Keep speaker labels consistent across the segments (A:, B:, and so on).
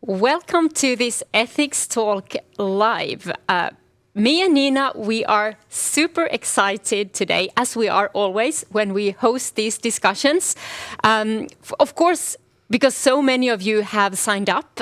A: Welcome to this Ethics Talk Live. Me and Nina, we are super excited today, as we are always when we host these discussions. Of course, because so many of you have signed up.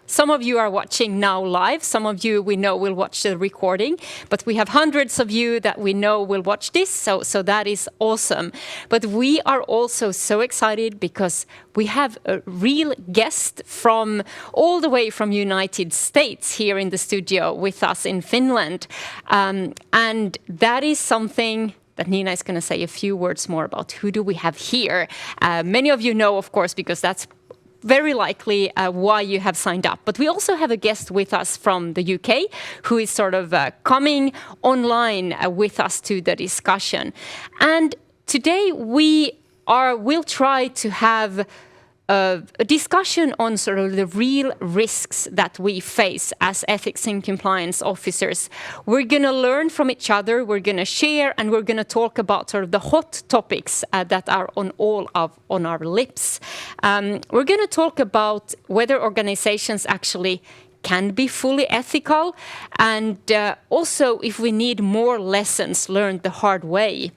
A: Some of you are watching now live. Some of you we know will watch the recording. But we have hundreds of you that we know will watch this, so that is awesome. But we are also so excited because we have a real guest from all the way from United States here in the studio with us in Finland. And that is something that Nina is going to say a few words more about. Who do we have here? Many of you know, of course, because that's very likely why you have signed up. But we also have a guest with us from the UK who is sort of coming online with us to the discussion. And today we'll try to have a discussion on sort of the real risks that we face as ethics and compliance officers. We're going to learn from each other, we're going to share, and we're going to talk about sort of the hot topics that are on our lips. We're going to talk about whether organizations actually can be fully ethical, and also if we need more lessons learned the hard way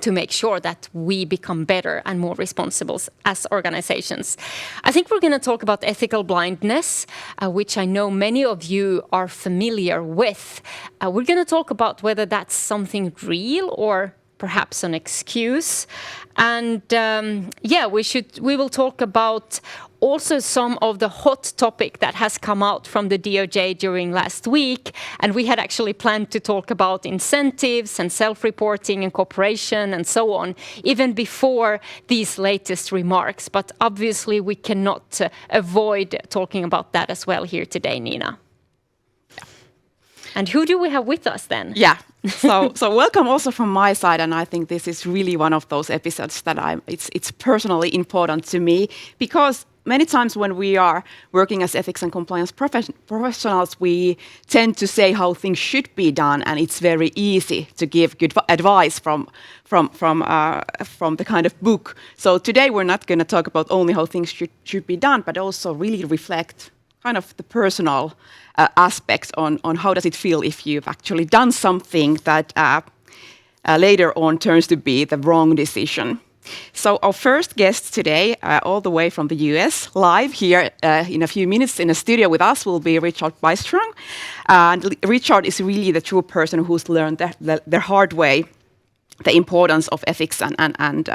A: to make sure that we become better and more responsible as organizations. I think we're going to talk about ethical blindness, which I know many of you are familiar with. We're going to talk about whether that's something real or perhaps an excuse. And we will talk about also some of the hot topic that has come out from the DOJ during last week. And we had actually planned to talk about incentives and self-reporting and cooperation and so on, even before these latest remarks. But obviously we cannot avoid talking about that as well here today, Nina. And who do we have with us then?
B: Yeah, so welcome also from my side, and I think this is really one of those episodes that it's personally important to me, because many times when we are working as ethics and compliance professionals, we tend to say how things should be done, and it's very easy to give good advice from the kind of book. So today we're not going to talk about only how things should be done, but also really reflect kind of the personal aspects on how does it feel if you've actually done something that later on turns to be the wrong decision. So our first guest today, all the way from the US, live here in a few minutes in the studio with us, will be Richard Byström. And Richard is really the true person who's learned the hard way the importance of ethics and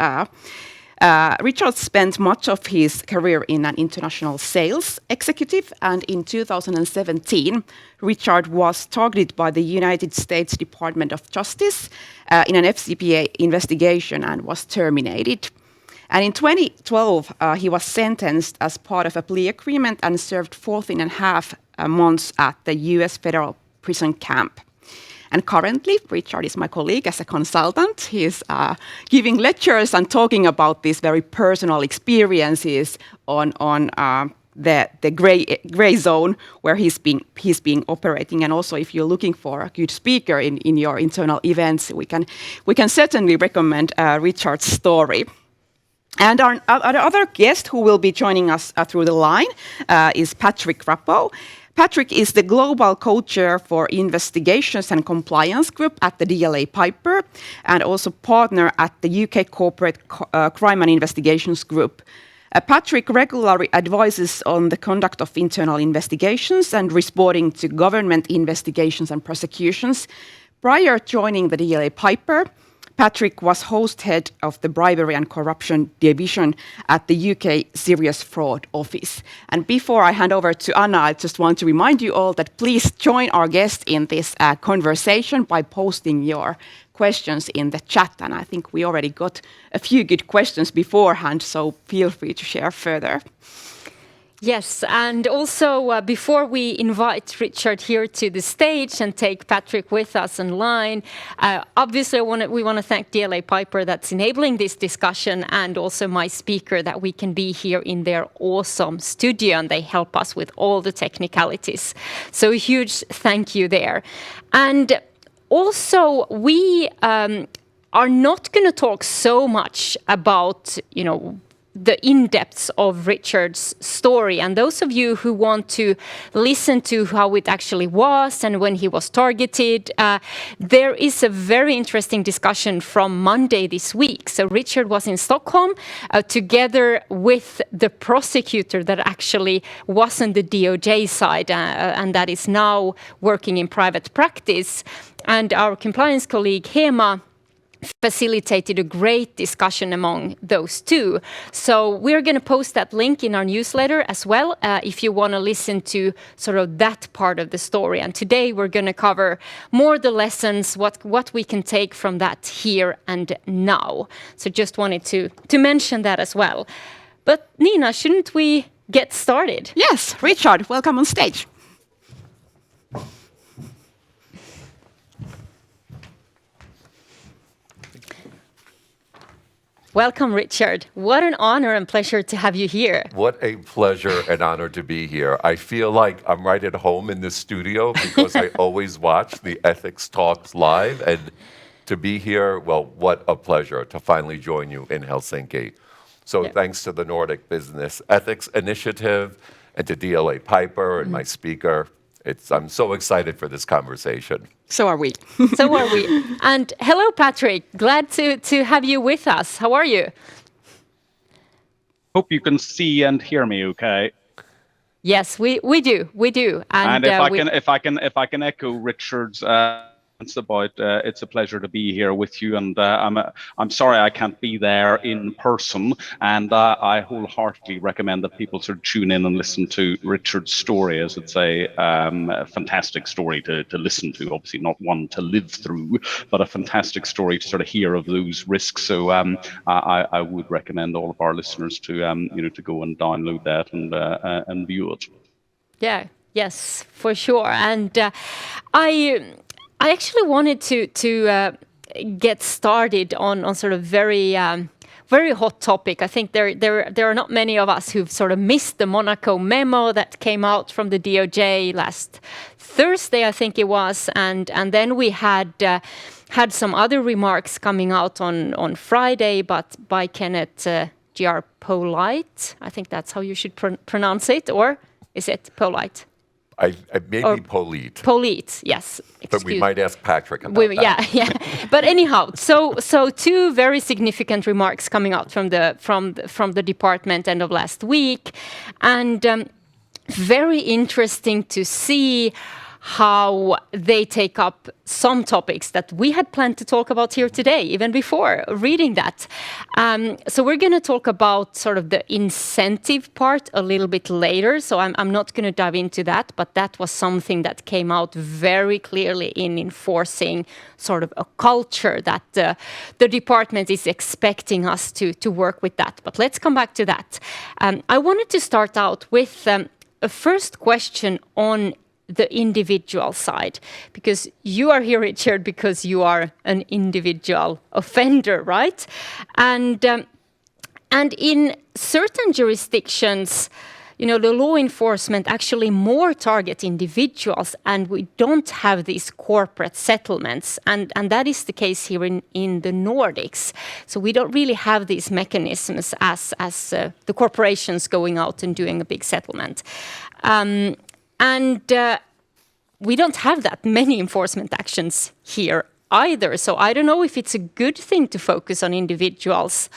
B: Richard spent much of his career in an international sales executive, and in 2017, Richard was targeted by the United States Department of Justice in an FCPA investigation and was terminated. And in 2012, he was sentenced as part of a plea agreement and served 14.5 months at the US federal prison camp. And currently, Richard is my colleague as a consultant. He's giving lectures and talking about these very personal experiences on the gray zone where he's been operating. And also, if you're looking for a good speaker in your internal events, we can certainly recommend Richard's story. And our other guest who will be joining us through the line is Patrick Rappo. Patrick is the Global Co-Chair for Investigations and Compliance Group at the DLA Piper, and also partner at the UK Corporate Crime and Investigations Group. Patrick regularly advises on the conduct of internal investigations and responding to government investigations and prosecutions. Prior to joining the DLA Piper, Patrick was host head of the Bribery and Corruption Division at the UK Serious Fraud Office. And before I hand over to Anna, I just want to remind you all that please join our guest in this conversation by posting your questions in the chat. And I think we already got a few good questions beforehand, so feel free to share further.
A: Yes, and also before we invite Richard here to the stage and take Patrick with us online, obviously we want to thank DLA Piper that's enabling this discussion, and also my speaker that we can be here in their awesome studio, and they help us with all the technicalities. So a huge thank you there. And also we are not going to talk so much about, the in-depths of Richard's story. And those of you who want to listen to how it actually was and when he was targeted, there is a very interesting discussion from Monday this week. So Richard was in Stockholm together with the prosecutor that actually was on the DOJ side and that is now working in private practice. And our compliance colleague Hema facilitated a great discussion among those two. So we're going to post that link in our newsletter as well, if you want to listen to sort of that part of the story. And today we're going to cover more the lessons, what we can take from that here and now. So just wanted to mention that as well. But Nina, shouldn't we get started?
B: Yes, Richard, welcome on stage.
A: Welcome, Richard. What an honor and pleasure to have you here.
C: What a pleasure and honor to be here. I feel like I'm right at home in this studio because I always watch the Ethics Talks live. And to be here, well, what a pleasure to finally join you in Helsinki. So thanks to the Nordic Business Ethics Initiative and to DLA Piper and my speaker. I'm so excited for this conversation.
B: So are we.
A: So are we. And hello, Patrick. Glad to have you with us. How are you?
D: Hope you can see and hear me okay.
A: Yes, we do. We do.
D: And if I can echo Richard's about it's a pleasure to be here with you, and I'm sorry I can't be there in person, and I wholeheartedly recommend that people sort of tune in and listen to Richard's story, as it's a fantastic story to listen to. Obviously not one to live through, but a fantastic story to sort of hear of those risks. So I would recommend all of our listeners to to go and download that and view it.
A: Yeah. Yes, for sure. And I actually wanted to get started on sort of very hot topic. I think there are not many of us who've sort of missed the Monaco memo that came out from the DOJ last Thursday, I think it was, and then we had some other remarks coming out on Friday, but by Kenneth G.R. Polite. I think that's how you should pronounce it, or is it Polite?
C: I maybe Polite.
A: Polite, yes.
C: But we might ask Patrick about that.
A: Yeah. But anyhow, so two very significant remarks coming out from the department end of last week, and very interesting to see how they take up some topics that we had planned to talk about here today, even before reading that. So we're going to talk about sort of the incentive part a little bit later. So I'm not going to dive into that, but that was something that came out very clearly in enforcing sort of a culture that the department is expecting us to work with that. But let's come back to that. I wanted to start out with a first question on the individual side, because you are here, Richard, because you are an individual offender, right? And in certain jurisdictions, the law enforcement actually more target individuals, and we don't have these corporate settlements, and that is the case here in the Nordics. So we don't really have these mechanisms as the corporations going out and doing a big settlement. And we don't have that many enforcement actions here either. So I don't know if it's a good thing to focus on individuals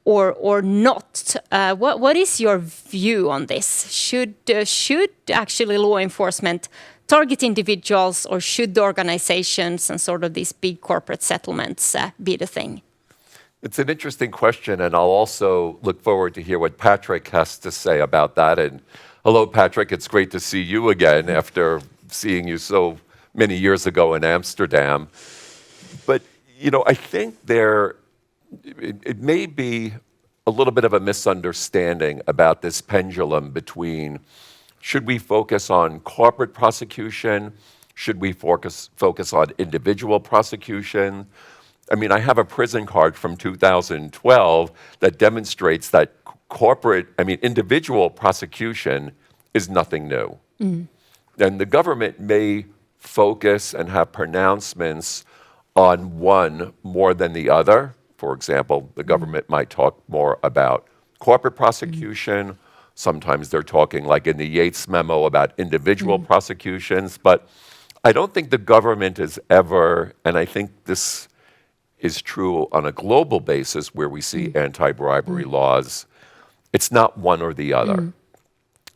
A: or not. What is your view on this? Should actually law enforcement target individuals, or should the organizations and sort of these big corporate settlements be the thing?
C: It's an interesting question, and I'll also look forward to hear what Patrick has to say about that. And hello, Patrick. It's great to see you again after seeing you so many years ago in Amsterdam. But, I think it may be a little bit of a misunderstanding about this pendulum between should we focus on corporate prosecution, should we focus on individual prosecution. I mean, I have a prison card from 2012 that demonstrates that individual prosecution is nothing new. Mm. And the government may focus and have pronouncements on one more than the other. For example, the government might talk more about corporate prosecution. Sometimes they're talking, like in the Yates memo, about individual prosecutions. But I don't think the government is ever, and I think this is true on a global basis where we see anti-bribery laws, it's not one or the other.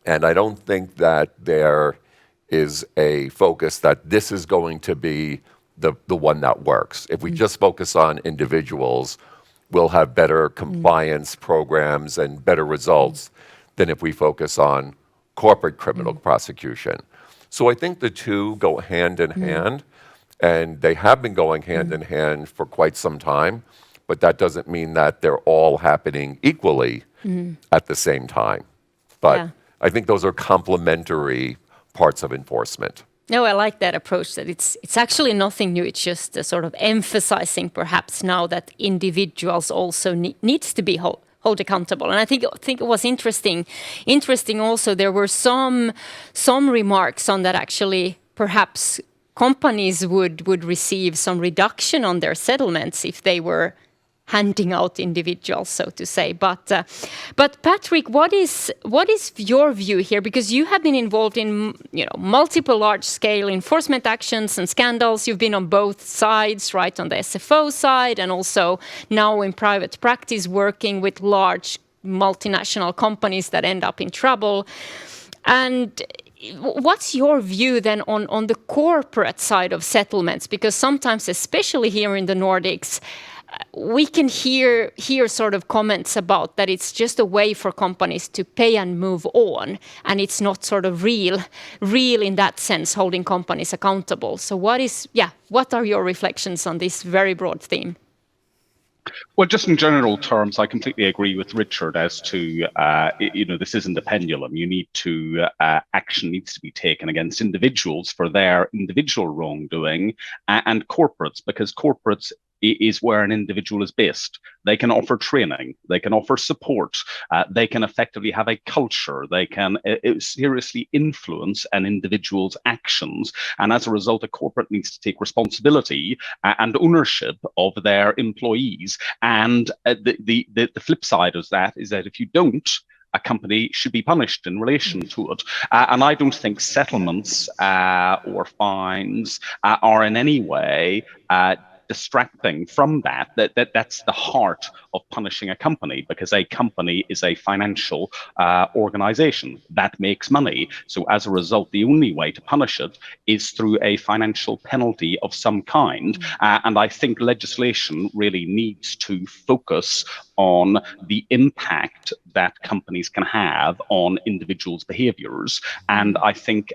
C: And I don't think that there is a focus that this is going to be the one that works. If we just focus on individuals, we'll have better compliance programs and better results than if we focus on corporate criminal prosecution. So I think the two go hand in hand, and they have been going hand in hand for quite some time, but that doesn't mean that they're all happening equally at the same time. But I think those are complementary parts of enforcement.
A: No, I like that approach, that it's actually nothing new. It's just a sort of emphasizing perhaps now that individuals also needs to be hold accountable. And I think it was interesting also, there were some remarks on that actually perhaps companies would receive some reduction on their settlements if they were handing out individuals, so to say. But Patrick, what is your view here? Because you have been involved in multiple large-scale enforcement actions and scandals. You've been on both sides, right, on the SFO side, and also now in private practice, working with large multinational companies that end up in trouble. And what's your view then on the corporate side of settlements? Because sometimes, especially here in the Nordics, we can hear sort of comments about that it's just a way for companies to pay and move on, and it's not sort of real in that sense, holding companies accountable. So what are your reflections on this very broad theme?
D: Well, just in general terms, I completely agree with Richard as to, this isn't a pendulum. You need to, action needs to be taken against individuals for their individual wrongdoing and corporates, because corporates is where an individual is based. They can offer training, they can offer support, they can effectively have a culture, they can seriously influence an individual's actions. And as a result, a corporate needs to take responsibility and ownership of their employees. And the flip side of that is that if you don't, a company should be punished in relation to it. And I don't think settlements or fines are in any way distracting from that's the heart of punishing a company, because a company is a financial organization that makes money. So as a result, the only way to punish it is through a financial penalty of some kind. And I think legislation really needs to focus on the impact that companies can have on individuals' behaviors. And I think,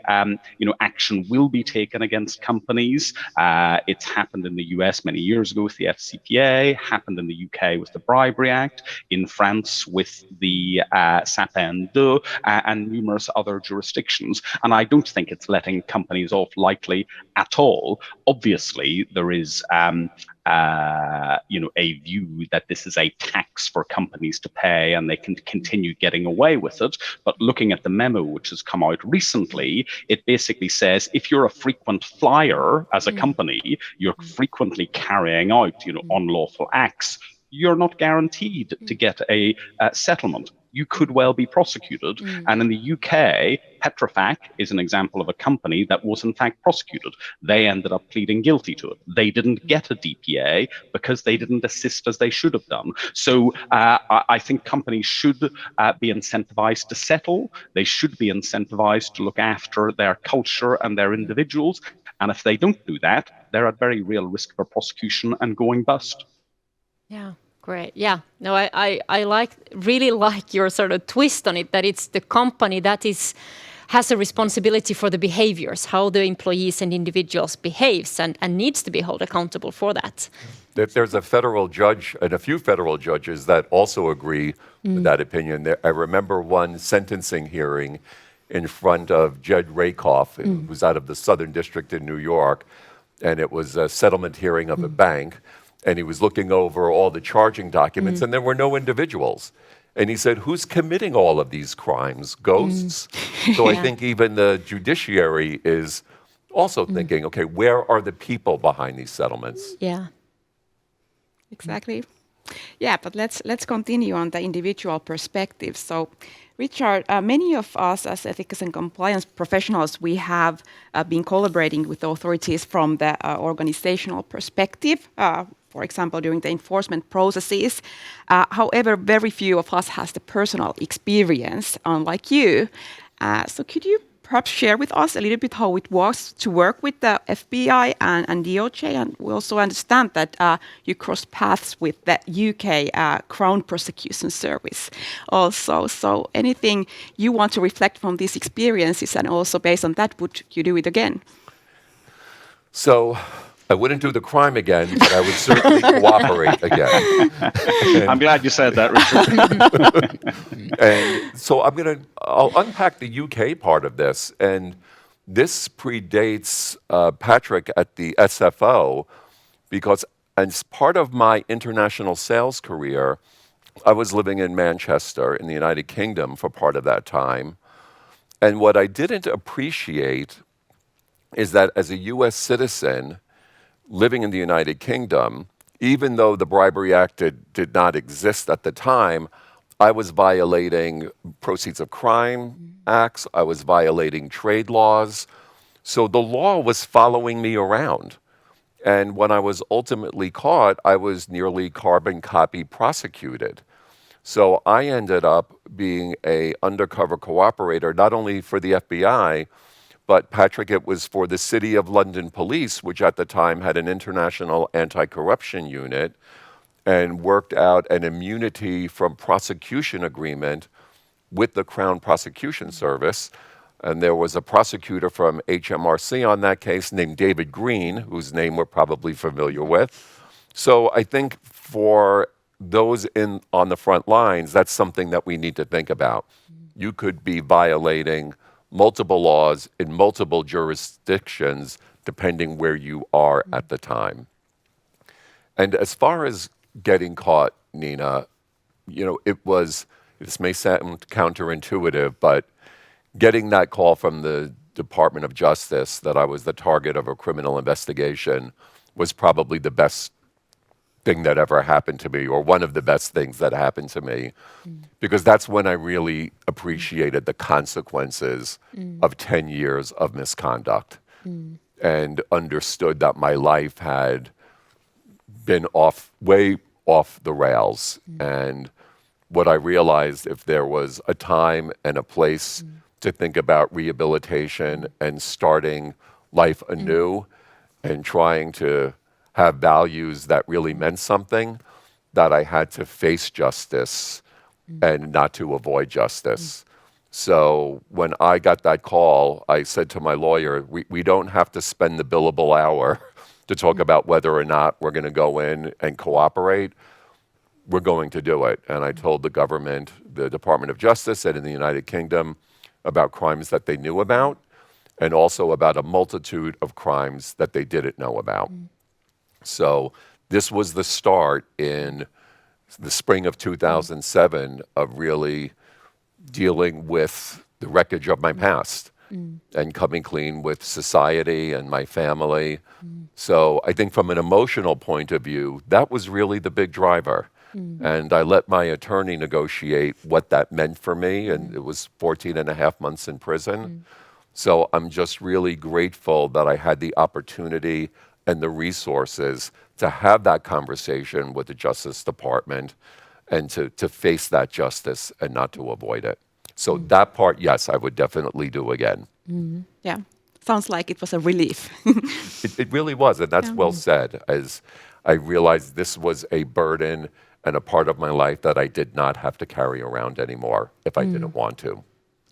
D: action will be taken against companies. It's happened in the US many years ago with the FCPA, happened in the UK with the Bribery Act, in France with the Sapin 2, and numerous other jurisdictions. And I don't think it's letting companies off lightly at all. Obviously, there is a view that this is a tax for companies to pay and they can continue getting away with it. But looking at the memo which has come out recently, it basically says if you're a frequent flyer as a company, you're frequently carrying out unlawful acts, you're not guaranteed to get a settlement. You could well be prosecuted. And in the UK, Petrofac is an example of a company that was in fact prosecuted. They ended up pleading guilty to it. They didn't get a DPA because they didn't assist as they should have done. So I think companies should be incentivized to settle. They should be incentivized to look after their culture and their individuals. And if they don't do that, they're at very real risk for prosecution and going bust.
A: Yeah. Great. Yeah. No, I really like your sort of twist on it, that it's the company that has a responsibility for the behaviors, how the employees and individuals behaves, and needs to be held accountable for that.
C: There's a federal judge and a few federal judges that also agree with that opinion. I remember one sentencing hearing in front of Judge Rakoff, who's out of the Southern District in New York, and it was a settlement hearing of a bank. And he was looking over all the charging documents, and there were no individuals. And he said, who's committing all of these crimes? Ghosts? So I think even the judiciary is also thinking, okay, where are the people behind these settlements?
A: Yeah.
B: Exactly. Yeah, but let's continue on the individual perspective. So, Richard, many of us as ethics and compliance professionals, we have been collaborating with authorities from the organizational perspective. For example, during the enforcement processes. However, very few of us has the personal experience, unlike you. So, could you perhaps share with us a little bit how it was to work with the FBI and DOJ? And we also understand that you crossed paths with the UK Crown Prosecution Service also. So anything you want to reflect from these experiences, and also based on that, would you do it again?
C: So I wouldn't do the crime again, but I would certainly cooperate again.
D: I'm glad you said that, Richard.
C: And so I'll unpack the UK part of this. And this predates Patrick at the SFO, because as part of my international sales career, I was living in Manchester in the United Kingdom for part of that time. And what I didn't appreciate is that as a US citizen living in the United Kingdom, even though the Bribery Act did not exist at the time, I was violating Proceeds of Crime Acts, I was violating trade laws. So the law was following me around. And when I was ultimately caught, I was nearly carbon copy prosecuted. So I ended up being an undercover cooperator, not only for the FBI, but Patrick, it was for the City of London Police, which at the time had an international anti-corruption unit, and worked out an immunity from prosecution agreement with the Crown Prosecution Service. And there was a prosecutor from HMRC on that case named David Green, whose name we're probably familiar with. So I think for those on the front lines, that's something that we need to think about. You could be violating multiple laws in multiple jurisdictions, depending where you are at the time. And as far as getting caught, Nina, this may sound counterintuitive, but getting that call from the Department of Justice that I was the target of a criminal investigation was probably the best thing that ever happened to me, or one of the best things that happened to me, because that's when I really appreciated the consequences of 10 years of misconduct and understood that my life had been way off the rails. And what I realized, if there was a time and a place to think about rehabilitation and starting life anew and trying to have values that really meant something, that I had to face justice and not to avoid justice. So when I got that call, I said to my lawyer, we don't have to spend the billable hour to talk about whether or not we're going to go in and cooperate. We're going to do it. And I told the government, the Department of Justice, and in the United Kingdom about crimes that they knew about, and also about a multitude of crimes that they didn't know about. So this was the start in the spring of 2007 of really dealing with the wreckage of my past and coming clean with society and my family. So I think from an emotional point of view, that was really the big driver. And I let my attorney negotiate what that meant for me, and it was 14 and a half months in prison. So I'm just really grateful that I had the opportunity and the resources to have that conversation with the Justice Department and to face that justice and not to avoid it. So that part, yes, I would definitely do again.
B: Yeah, sounds like it was a relief.
C: It really was, and that's well said, as I realized this was a burden and a part of my life that I did not have to carry around anymore if I didn't want to.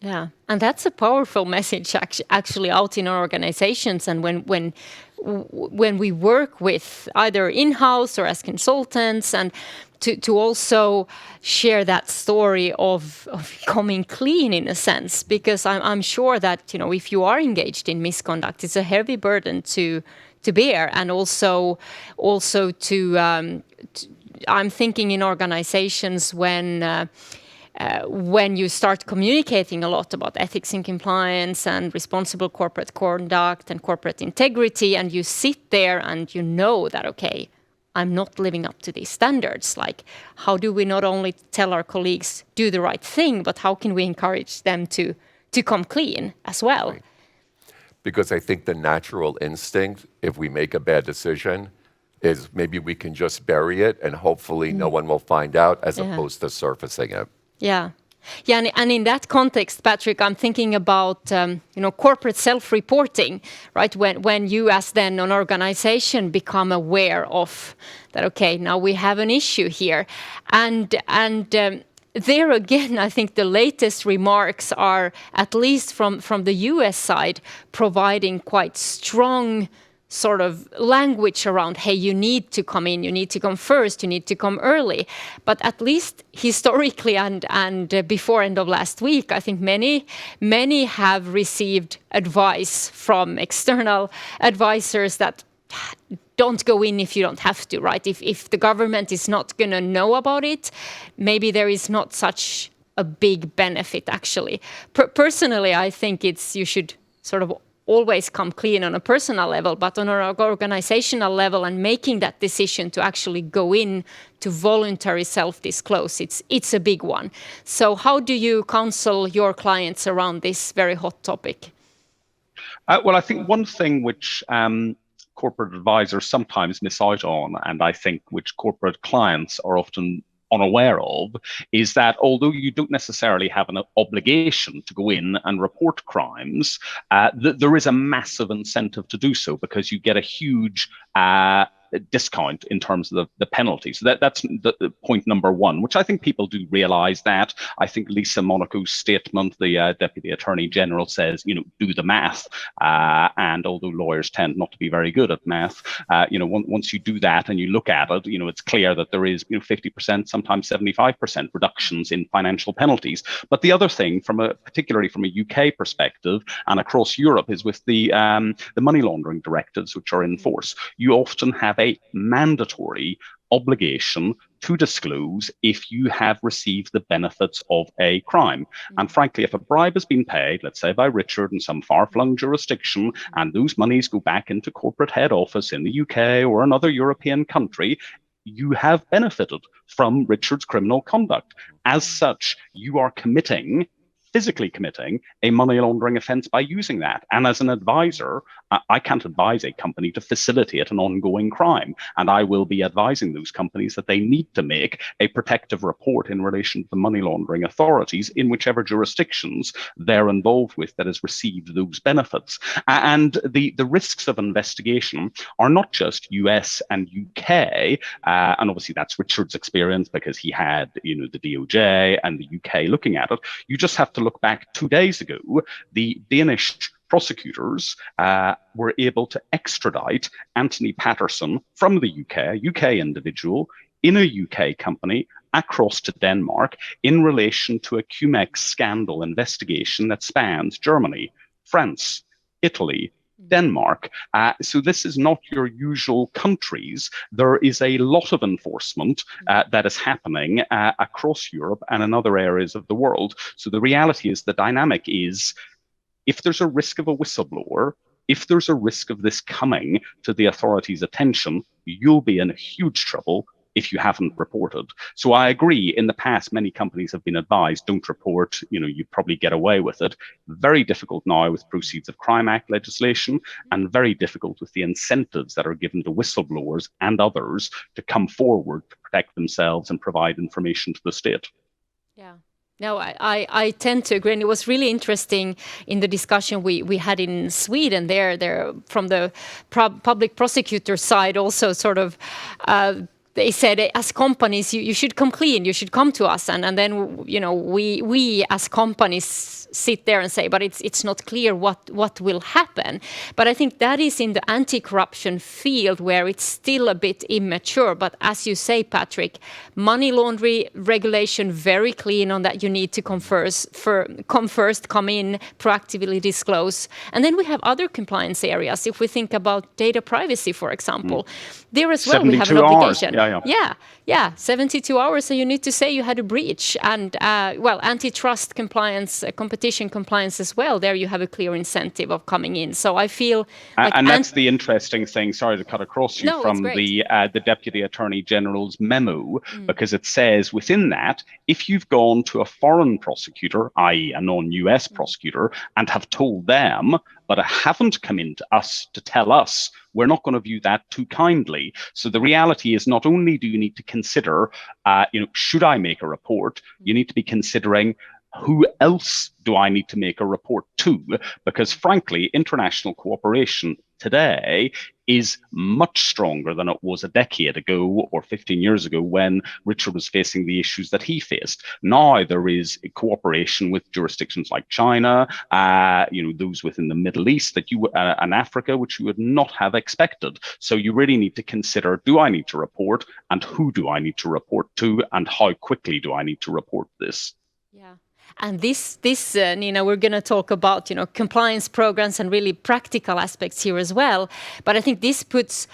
A: Yeah, and that's a powerful message actually out in our organizations, and when we work with either in-house or as consultants, and to also share that story of coming clean in a sense, because I'm sure that if you are engaged in misconduct, it's a heavy burden to bear, and also to I'm thinking in organizations when you start communicating a lot about ethics and compliance and responsible corporate conduct and corporate integrity, and you sit there and you know that, okay, I'm not living up to these standards. Like, how do we not only tell our colleagues do the right thing, but how can we encourage them to come clean as well?
C: Right. Because I think the natural instinct, if we make a bad decision, is maybe we can just bury it and hopefully no one will find out, as opposed to surfacing it.
A: Yeah. Yeah, and in that context, Patrick, I'm thinking about corporate self-reporting, right? When you, as then an organization, become aware of that. Okay, now we have an issue here, and there again, I think the latest remarks are, at least from the US side, providing quite strong sort of language around, hey, you need to come in, you need to come first, you need to come early. But at least historically and before end of last week, I think many have received advice from external advisors that don't go in if you don't have to, right? If the government is not going to know about it, maybe there is not such a big benefit, actually. Personally, I think you should sort of always come clean on a personal level, but on an organizational level, and making that decision to actually go in to voluntary self-disclose, it's a big one. So how do you counsel your clients around this very hot topic?
D: Well, I think one thing which corporate advisors sometimes miss out on, and I think which corporate clients are often unaware of, is that although you don't necessarily have an obligation to go in and report crimes, there is a massive incentive to do so, because you get a huge discount in terms of the penalties. So that's the point number one, which I think people do realize that. I think Lisa Monaco's statement, the Deputy Attorney General, says, do the math. And although lawyers tend not to be very good at math, once you do that and you look at it, it's clear that there is 50%, sometimes 75% reductions in financial penalties. But the other thing, particularly from a UK perspective and across Europe, is with the money laundering directives which are in force. You often have a mandatory obligation to disclose if you have received the benefits of a crime. And frankly, if a bribe has been paid, let's say by Richard in some far-flung jurisdiction, and those monies go back into corporate head office in the UK or another European country, you have benefited from Richard's criminal conduct. As such, you are physically committing a money laundering offense by using that. And as an advisor, I can't advise a company to facilitate an ongoing crime. And I will be advising those companies that they need to make a protective report in relation to the money laundering authorities in whichever jurisdictions they're involved with that has received those benefits. And the risks of investigation are not just US and UK, and obviously that's Richard's experience because he had, the DOJ and the UK looking at it. You just have to look back 2 days ago. The Danish prosecutors were able to extradite Anthony Patterson from the UK, a UK individual, in a UK company across to Denmark in relation to a Cumex scandal investigation that spans Germany, France, Italy, Denmark. So this is not your usual countries. There is a lot of enforcement that is happening across Europe and in other areas of the world. So the reality is, the dynamic is, if there's a risk of a whistleblower, if there's a risk of this coming to the authorities' attention, you'll be in huge trouble if you haven't reported. So I agree, in the past, many companies have been advised, don't report, you probably get away with it. Very difficult now with Proceeds of Crime Act legislation, and very difficult with the incentives that are given to whistleblowers and others to come forward to protect themselves and provide information to the state.
A: Yeah. No, I tend to agree. And it was really interesting in the discussion we had in Sweden there from the public prosecutor side also sort of they said, as companies, you should come clean, you should come to us. And then, we as companies sit there and say, but it's not clear what will happen. But I think that is in the anti-corruption field where it's still a bit immature. But as you say, Patrick, money laundering regulation, very clean on that. You need to come first, come in, proactively disclose. And then we have other compliance areas. If we think about data privacy, for example, there as well we have an obligation. Yeah, 72 hours, and you need to say you had a breach. And, antitrust compliance, competition compliance as well, there you have a clear incentive of coming in. So I feel like...
D: And that's the interesting thing, sorry to cut across you,
A: No,
D: from the Deputy Attorney General's memo, because it says within that, if you've gone to a foreign prosecutor, i.e. a non-US prosecutor, and have told them, but haven't come in to us to tell us, we're not going to view that too kindly. So the reality is, not only do you need to consider, should I make a report, you need to be considering, who else do I need to make a report to? Because frankly, international cooperation today is much stronger than it was a decade ago or 15 years ago when Richard was facing the issues that he faced. Now there is cooperation with jurisdictions like China, those within the Middle East and Africa, which you would not have expected. So you really need to consider, do I need to report, and who do I need to report to, and how quickly do I need to report this?
A: Yeah. And this, Nina, we're going to talk about, compliance programs and really practical aspects here as well. But I think this puts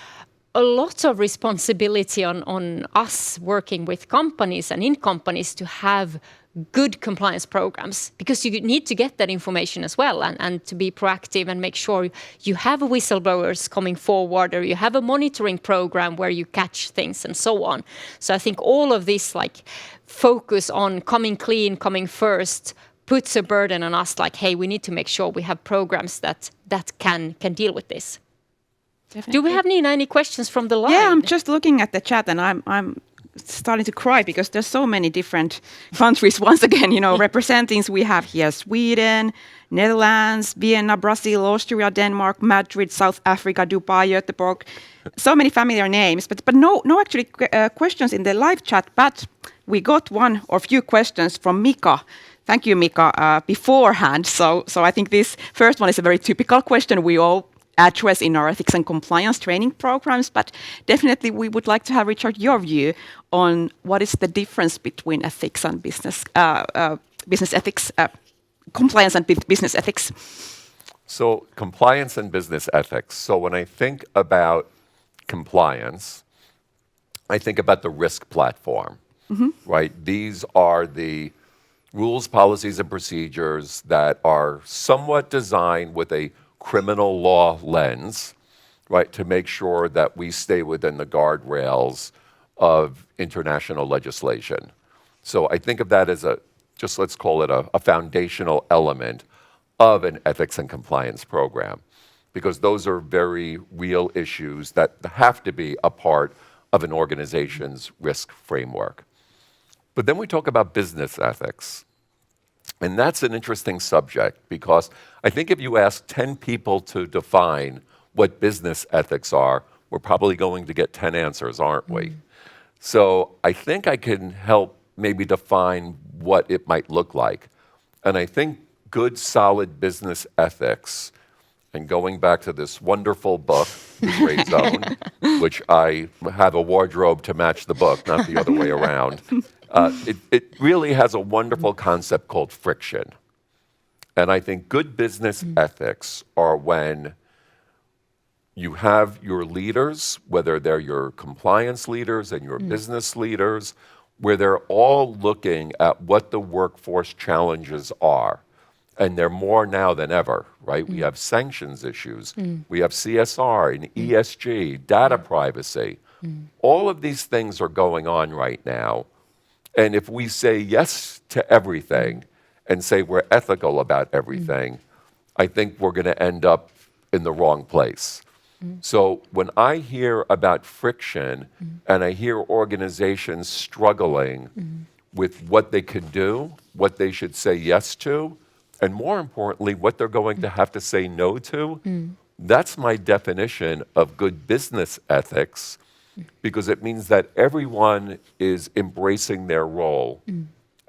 A: a lot of responsibility on us working with companies and in companies to have good compliance programs, because you need to get that information as well, and to be proactive and make sure you have whistleblowers coming forward, or you have a monitoring program where you catch things and so on. So I think all of this focus on coming clean, coming first, puts a burden on us, hey, we need to make sure we have programs that can deal with this. Definitely. Do we have, Nina, any questions from the line?
B: Yeah, I'm just looking at the chat, and I'm starting to cry because there's so many different countries once again, representing. We have here Sweden, Netherlands, Vienna, Brazil, Austria, Denmark, Madrid, South Africa, Dubai, Göteborg. So many familiar names, but no actually questions in the live chat. But we got one or few questions from Mika. Thank you, Mika, beforehand. So I think this first one is a very typical question we all address in our ethics and compliance training programs, but definitely we would like to have, Richard, your view on what is the difference between ethics and business ethics, compliance and business ethics.
C: So compliance and business ethics. So when I think about compliance, I think about the risk platform, right? These are the rules, policies, and procedures that are somewhat designed with a criminal law lens, right, to make sure that we stay within the guardrails of international legislation. So I think of that as let's call it a foundational element of an ethics and compliance program, because those are very real issues that have to be a part of an organization's risk framework. But then we talk about business ethics. And that's an interesting subject, because I think if you ask 10 people to define what business ethics are, we're probably going to get 10 answers, aren't we? So I think I can help maybe define what it might look like. And I think good, solid business ethics, and going back to this wonderful book, The Gray Zone, which I have a wardrobe to match the book, not the other way around. It really has a wonderful concept called friction. And I think good business ethics are when you have your leaders, whether they're your compliance leaders and your business leaders, where they're all looking at what the workforce challenges are. And they're more now than ever, right? We have sanctions issues. We have CSR and ESG, data privacy. All of these things are going on right now. And if we say yes to everything and say we're ethical about everything, I think we're going to end up in the wrong place. So when I hear about friction and I hear organizations struggling with what they can do, what they should say yes to, and more importantly, what they're going to have to say no to, that's my definition of good business ethics, because it means that everyone is embracing their role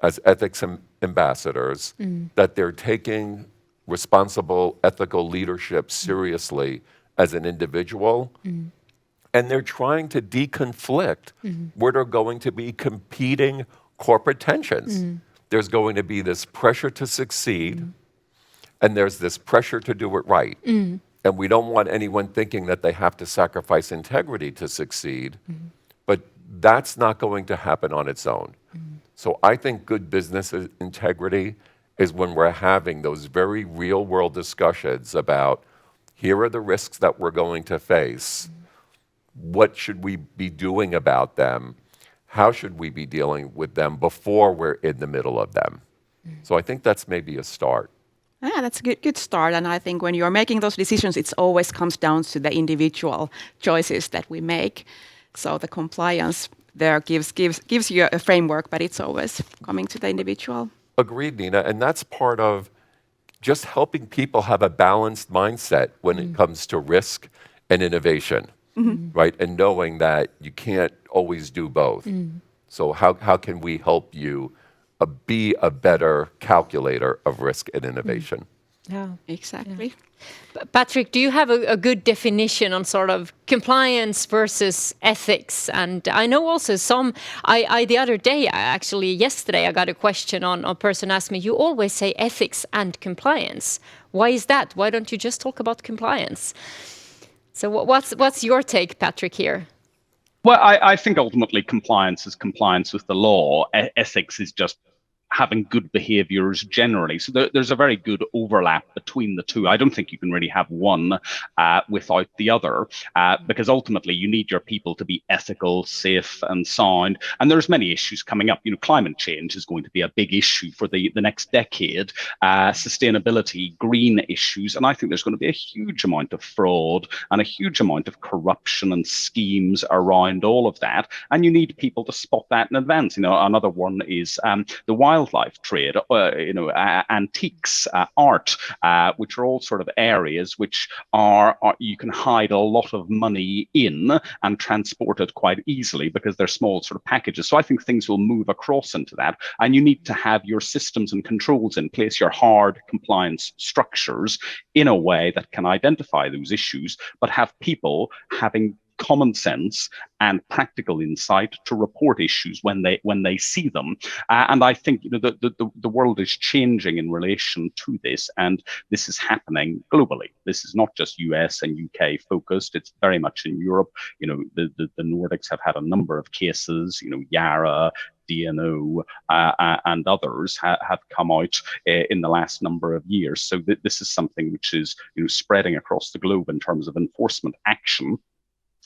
C: as ethics ambassadors, that they're taking responsible ethical leadership seriously as an individual, and they're trying to deconflict what are going to be competing corporate tensions. There's going to be this pressure to succeed, and there's this pressure to do it right. And we don't want anyone thinking that they have to sacrifice integrity to succeed. But that's not going to happen on its own. So I think good business integrity is when we're having those very real world discussions about here are the risks that we're going to face. What should we be doing about them? How should we be dealing with them before we're in the middle of them? So I think that's maybe a start.
B: Yeah, that's a good start. And I think when you're making those decisions, it always comes down to the individual choices that we make. So the compliance there gives you a framework, but it's always coming to the individual.
C: Agreed, Nina. And that's part of just helping people have a balanced mindset when it comes to risk and innovation, right? And knowing that you can't always do both. So how can we help you be a better calculator of risk and innovation?
A: Yeah,
B: Exactly.
A: Patrick, do you have a good definition on sort of compliance versus ethics? And I know also the other day, yesterday, I got a question on a person asked me, you always say ethics and compliance. Why is that? Why don't you just talk about compliance? So what's your take, Patrick, here?
D: Well, I think ultimately compliance is compliance with the law. Ethics is just having good behaviors generally. So there's a very good overlap between the two. I don't think you can really have one without the other, because ultimately you need your people to be ethical, safe, and sound. And there's many issues coming up. Climate change is going to be a big issue for the next decade. Sustainability, green issues, and I think there's going to be a huge amount of fraud and a huge amount of corruption and schemes around all of that. And you need people to spot that in advance. Another one is the wildlife trade, antiques, art, which are all sort of areas which are you can hide a lot of money in and transport it quite easily because they're small sort of packages. So I think things will move across into that, and you need to have your systems and controls in place, your hard compliance structures in a way that can identify those issues, but have people having common sense and practical insight to report issues when they see them. And I think the world is changing in relation to this, and this is happening globally. This is not just US and UK focused. It's very much in Europe. The Nordics have had a number of cases. Yara, DNO, and others have come out in the last number of years. So this is something which is spreading across the globe in terms of enforcement action.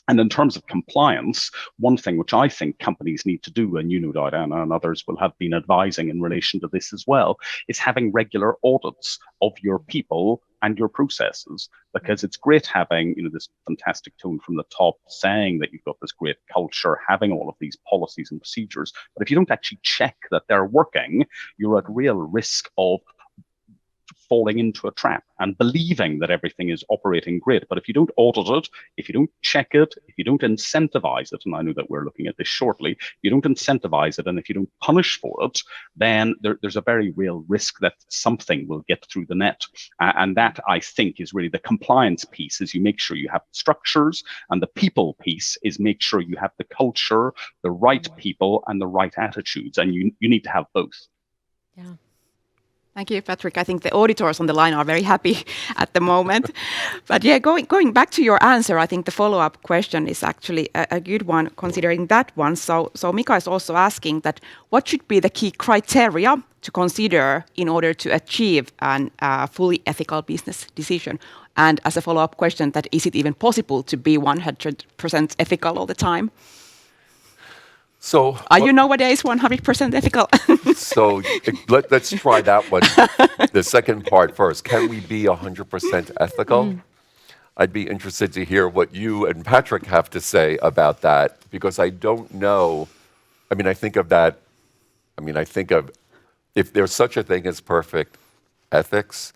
D: And in terms of compliance, one thing which I think companies need to do, and Diana and others will have been advising in relation to this as well, is having regular audits of your people and your processes, because it's great having this fantastic tone from the top saying that you've got this great culture, having all of these policies and procedures. But if you don't actually check that they're working, you're at real risk of falling into a trap and believing that everything is operating great. But if you don't audit it, if you don't check it, if you don't incentivize it, and I know that we're looking at this shortly, if you don't incentivize it and if you don't punish for it, then there's a very real risk that something will get through the net. And that, I think, is really the compliance piece, is you make sure you have structures, and the people piece is make sure you have the culture, the right people, and the right attitudes. And you need to have both.
A: Yeah.
B: Thank you, Patrick. I think the auditors on the line are very happy at the moment. But yeah, going back to your answer, I think the follow-up question is actually a good one, considering that one. So Mika is also asking that what should be the key criteria to consider in order to achieve a fully ethical business decision? And as a follow-up question, that is it even possible to be 100% ethical all the time?
C: So
B: are you nowadays 100% ethical?
C: So let's try that one. The second part first. Can we be 100% ethical? I'd be interested to hear what you and Patrick have to say about that, because I don't know. I think of if there's such a thing as perfect ethics,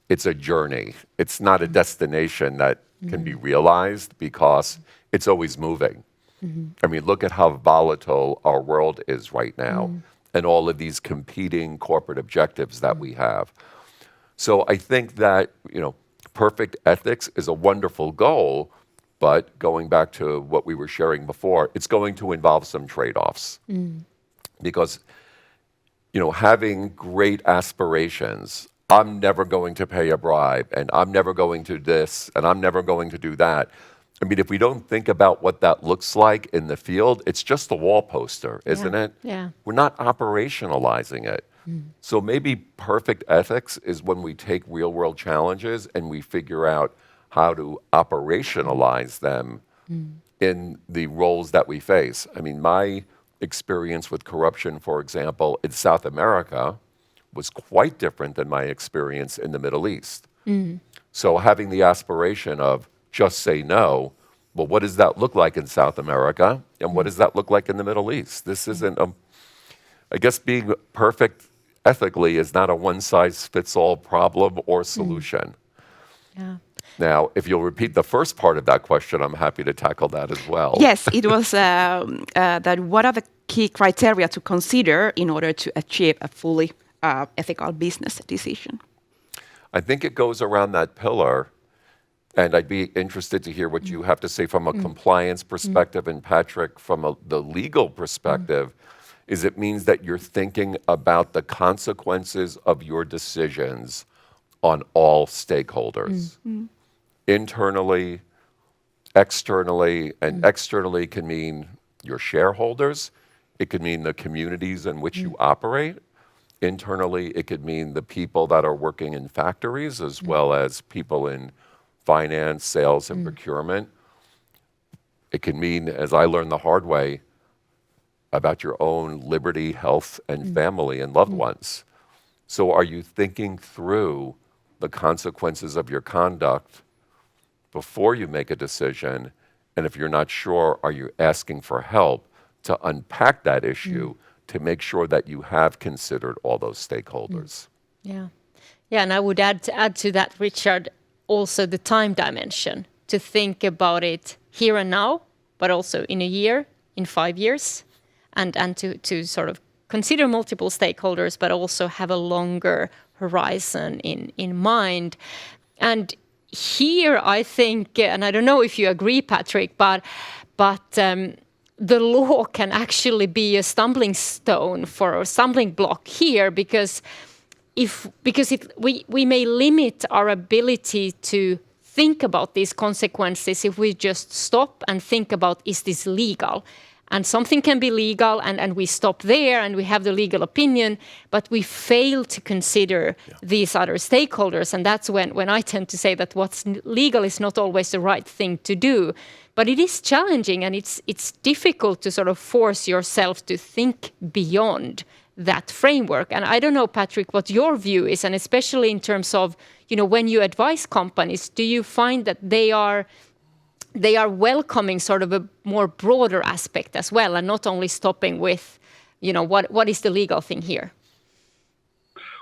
C: it's a journey. It's not a destination that can be realized, because it's always moving. Look at how volatile our world is right now, and all of these competing corporate objectives that we have. So I think that, perfect ethics is a wonderful goal, but going back to what we were sharing before, it's going to involve some trade-offs. Because, having great aspirations, I'm never going to pay a bribe, and I'm never going to this, and I'm never going to do that, I mean, if we don't think about what that looks like in the field, it's just a wall poster, isn't it?
A: Yeah.
C: We're not operationalizing it. So maybe perfect ethics is when we take real world challenges and we figure out how to operationalize them in the roles that we face. I mean, my experience with corruption, for example, in South America was quite different than my experience in the Middle East. So having the aspiration of just say no, well, what does that look like in South America? And what does that look like in the Middle East? This isn't, I guess being perfect ethically is not a one-size-fits-all problem or solution.
A: Yeah.
C: Now, if you'll repeat the first part of that question, I'm happy to tackle that as well.
B: Yes, it was that what are the key criteria to consider in order to achieve a fully ethical business decision?
C: I think it goes around that pillar, and I'd be interested to hear what you have to say from a compliance perspective, and Patrick, from the legal perspective, is it means that you're thinking about the consequences of your decisions on all stakeholders, internally, externally, and externally can mean your shareholders, it could mean the communities in which you operate. Internally, it could mean the people that are working in factories as well as people in finance, sales, and procurement. It can mean, as I learned the hard way, about your own liberty, health, and family and loved ones. So are you thinking through the consequences of your conduct before you make a decision? And if you're not sure, are you asking for help to unpack that issue to make sure that you have considered all those stakeholders?
A: Yeah. Yeah, and I would add to that, Richard, also the time dimension, to think about it here and now, but also in a year, in 5 years, and to sort of consider multiple stakeholders, but also have a longer horizon in mind. And here, I think, and I don't know if you agree, Patrick, but the law can actually be a stumbling stone for a stumbling block here, because we may limit our ability to think about these consequences if we just stop and think about, is this legal? And something can be legal, and we stop there and we have the legal opinion, but we fail to consider these other stakeholders. And that's when I tend to say that what's legal is not always the right thing to do. But it is challenging, and it's difficult to sort of force yourself to think beyond that framework. And I don't know, Patrick, what your view is, and especially in terms of, when you advise companies, do you find that they are welcoming sort of a more broader aspect as well, and not only stopping with, what is the legal thing here?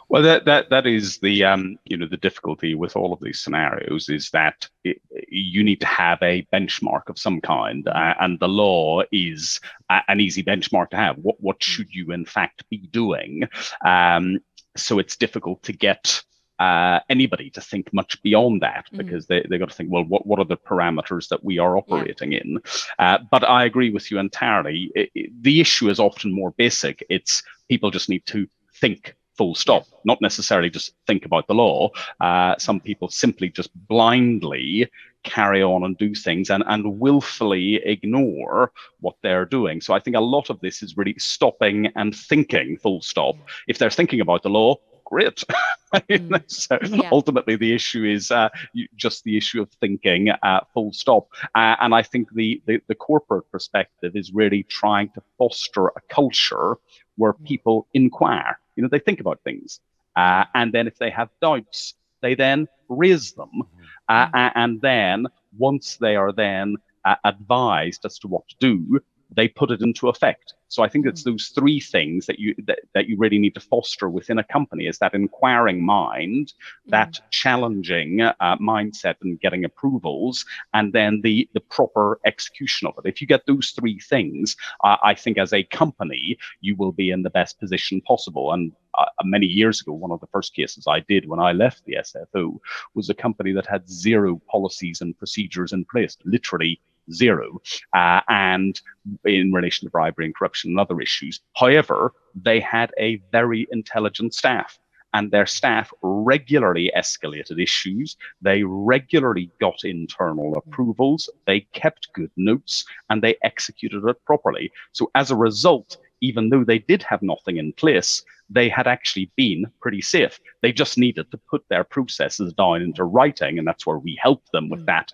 D: Well, that is the the difficulty with all of these scenarios, is that you need to have a benchmark of some kind, and the law is an easy benchmark to have. What should you in fact be doing? So it's difficult to get anybody to think much beyond that, because they got to think, well, what are the parameters that we are operating in? But I agree with you entirely. The issue is often more basic. It's people just need to think, full stop, not necessarily just think about the law. Some people simply just blindly carry on and do things and willfully ignore what they're doing. So I think a lot of this is really stopping and thinking, full stop. If they're thinking about the law, great. So ultimately, the issue is just the issue of thinking, full stop. And I think the corporate perspective is really trying to foster a culture where people inquire. They think about things. And then if they have doubts, they then raise them. And then once they are then advised as to what to do, they put it into effect. So I think it's those three things that you really need to foster within a company: is that inquiring mind, that challenging mindset and getting approvals, and then the proper execution of it. If you get those three things, I think as a company, you will be in the best position possible. And many years ago, one of the first cases I did when I left the SFO was a company that had zero policies and procedures in place, literally zero, and in relation to bribery and corruption and other issues. However, they had a very intelligent staff, and their staff regularly escalated issues. They regularly got internal approvals. They kept good notes, and they executed it properly. So as a result, even though they did have nothing in place, they had actually been pretty safe. They just needed to put their processes down into writing, and that's where we helped them with that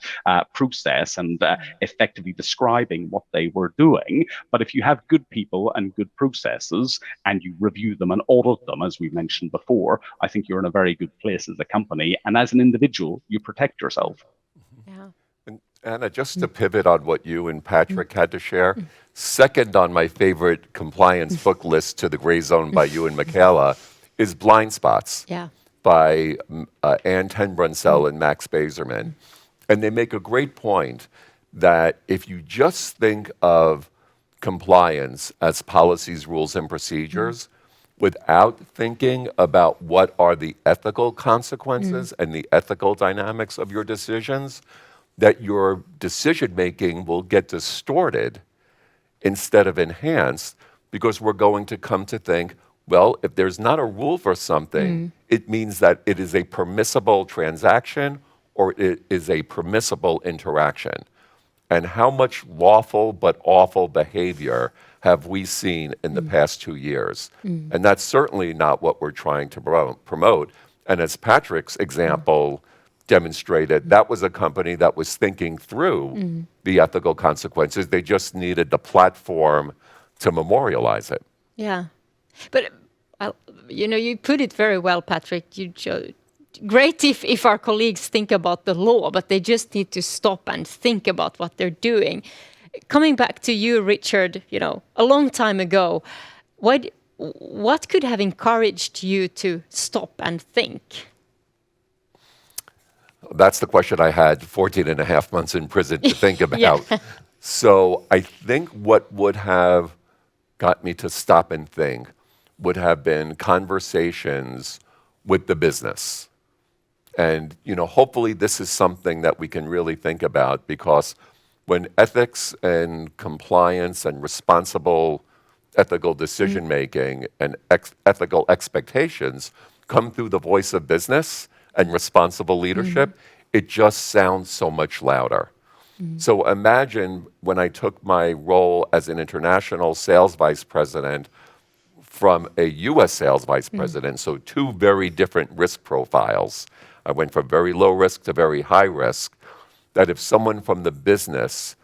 D: process and effectively describing what they were doing. But if you have good people and good processes and you review them and audit them, as we mentioned before, I think you're in a very good place as a company. And as an individual, you protect yourself.
A: Yeah.
C: And Anna, just to pivot on what you and Patrick had to share, second on my favorite compliance book list to The Gray Zone by you and Michaela is Blind Spots
A: Yeah.
C: by Ann Tenbrunsell and Max Bazerman. And they make a great point that if you just think of compliance as policies, rules, and procedures, without thinking about what are the ethical consequences and the ethical dynamics of your decisions, that your decision making will get distorted instead of enhanced, because we're going to come to think, well, if there's not a rule for something, it means that it is a permissible transaction or it is a permissible interaction. And how much lawful but awful behavior have we seen in the past 2 years? And that's certainly not what we're trying to promote. And as Patrick's example demonstrated, that was a company that was thinking through the ethical consequences. They just needed the platform to memorialize it.
A: Yeah. But, you put it very well, Patrick. Great if our colleagues think about the law, but they just need to stop and think about what they're doing. Coming back to you, Richard, a long time ago, what could have encouraged you to stop and think?
C: That's the question I had 14 and a half months in prison to think about. So I think what would have got me to stop and think would have been conversations with the business. And, hopefully this is something that we can really think about, because when ethics and compliance and responsible ethical decision making and ethical expectations come through the voice of business and responsible leadership, it just sounds so much louder. So imagine when I took my role as an international sales vice president from a US sales vice president, so two very different risk profiles. I went from very low risk to very high risk, that if someone from the business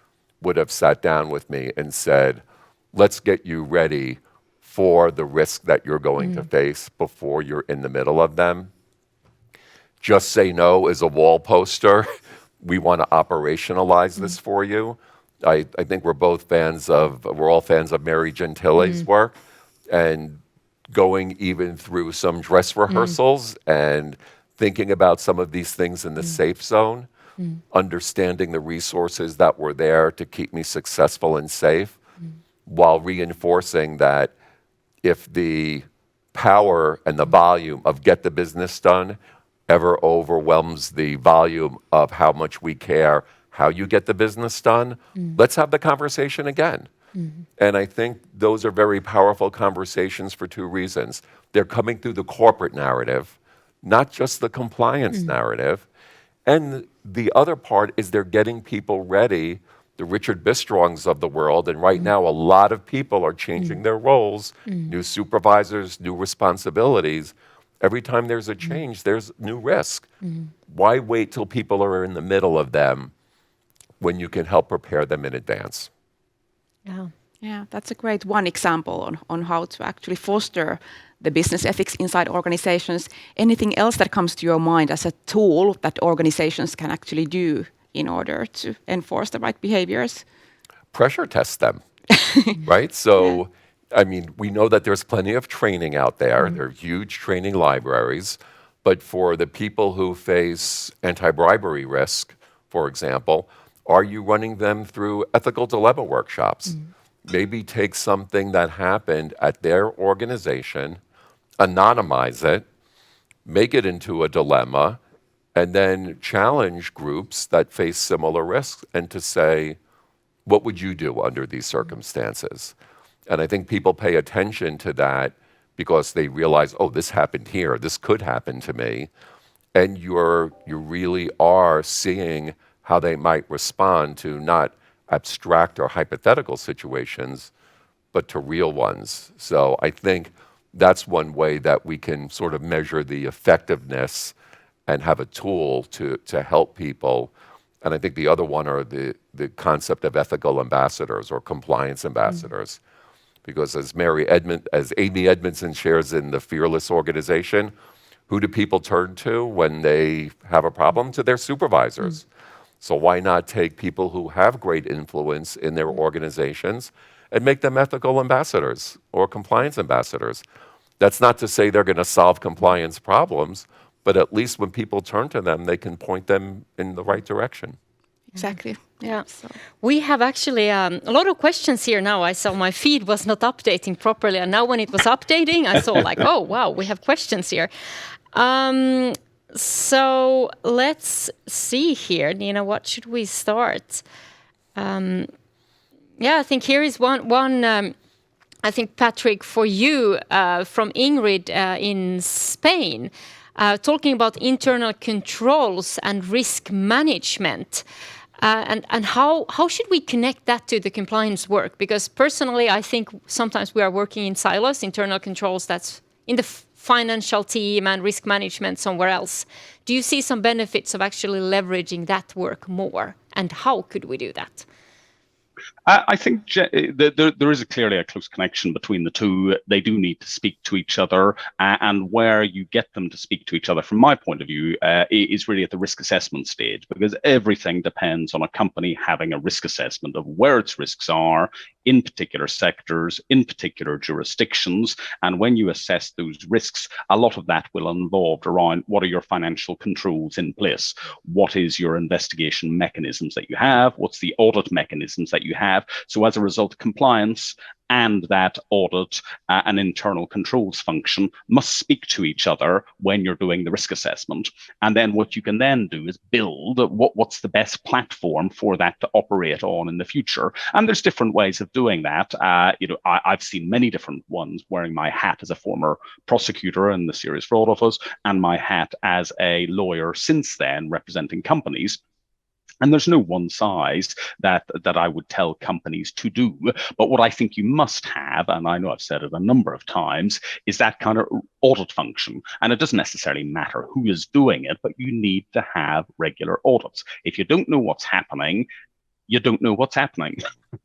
C: would have sat down with me and said, let's get you ready for the risk that you're going to face before you're in the middle of them. Just say no is a wall poster. We want to operationalize this for you. I think we're all fans of Mary Gentile's work, and going even through some dress rehearsals and thinking about some of these things in the safe zone, understanding the resources that were there to keep me successful and safe, while reinforcing that if the power and the volume of get the business done ever overwhelms the volume of how much we care how you get the business done, let's have the conversation again. And I think those are very powerful conversations for two reasons. They're coming through the corporate narrative, not just the compliance narrative. And the other part is they're getting people ready, the Richard Bistrongs of the world. And right now, a lot of people are changing their roles, new supervisors, new responsibilities. Every time there's a change, there's new risk. Why wait till people are in the middle of them when you can help prepare them in advance?
B: Yeah, that's a great one example on how to actually foster the business ethics inside organizations. Anything else that comes to your mind as a tool that organizations can actually do in order to enforce the right behaviors?
C: Pressure test them, right? So, I mean, we know that there's plenty of training out there. There are huge training libraries. But for the people who face anti-bribery risk, for example, are you running them through ethical dilemma workshops? Maybe take something that happened at their organization, anonymize it, make it into a dilemma, and then challenge groups that face similar risks and to say, what would you do under these circumstances? And I think people pay attention to that because they realize, oh, this happened here, this could happen to me. And you really are seeing how they might respond to not abstract or hypothetical situations, but to real ones. So I think that's one way that we can sort of measure the effectiveness and have a tool to help people. And I think the other one are the concept of ethical ambassadors or compliance ambassadors. Because as Amy Edmondson shares in the Fearless organization, who do people turn to when they have a problem? To their supervisors. So why not take people who have great influence in their organizations and make them ethical ambassadors or compliance ambassadors? That's not to say they're going to solve compliance problems, but at least when people turn to them, they can point them in the right direction.
B: Exactly.
A: Yeah. We have actually a lot of questions here now. I saw my feed was not updating properly, and now when it was updating, I saw like, oh, wow, we have questions here. So let's see here. Nina, what should we start? Yeah, I think here is one I think, Patrick, for you, from Ingrid in Spain, talking about internal controls and risk management. And how should we connect that to the compliance work? Because personally, I think sometimes we are working in silos, internal controls that's in the financial team and risk management somewhere else. Do you see some benefits of actually leveraging that work more? And how could we do that?
D: I think there is clearly a close connection between the two. They do need to speak to each other, and where you get them to speak to each other, from my point of view, is really at the risk assessment stage, because everything depends on a company having a risk assessment of where its risks are in particular sectors, in particular jurisdictions. And when you assess those risks, a lot of that will involve around what are your financial controls in place? What is your investigation mechanisms that you have? What's the audit mechanisms that you have? So as a result, compliance and that audit and internal controls function must speak to each other when you're doing the risk assessment. And then what you can then do is build what's the best platform for that to operate on in the future. And there's different ways of doing that. I've seen many different ones, wearing my hat as a former prosecutor in the Serious Fraud Office and my hat as a lawyer since then, representing companies. And there's no one size that I would tell companies to do. But what I think you must have, and I know I've said it a number of times, is that kind of audit function. And it doesn't necessarily matter who is doing it, but you need to have regular audits. If you don't know what's happening, you don't know what's happening.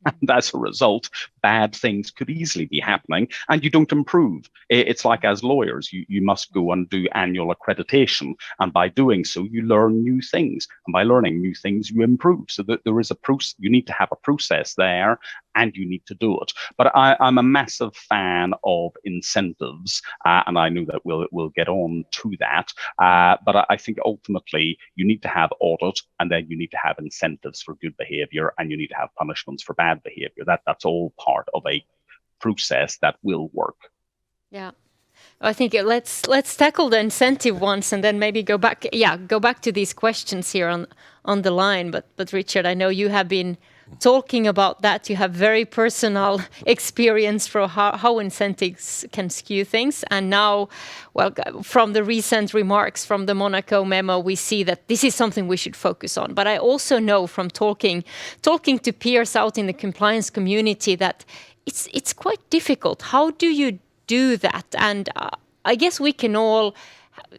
D: And as a result, bad things could easily be happening and you don't improve. It's like as lawyers, you must go and do annual accreditation. And by doing so, you learn new things. And by learning new things, you improve. So that there is a process, you need to have a process there and you need to do it. But I'm a massive fan of incentives. And I know that we'll get on to that. But I think ultimately you need to have audit and then you need to have incentives for good behavior and you need to have punishments for bad behavior. That's all part of a process that will work.
A: Yeah. I think let's tackle the incentive ones and then maybe go back to these questions here on the line. But Richard, I know you have been talking about that. You have very personal experience for how incentives can skew things. And now, well, from the recent remarks from the Monaco memo, we see that this is something we should focus on. But I also know from talking to peers out in the compliance community that it's quite difficult. How do you do that? And I guess we can all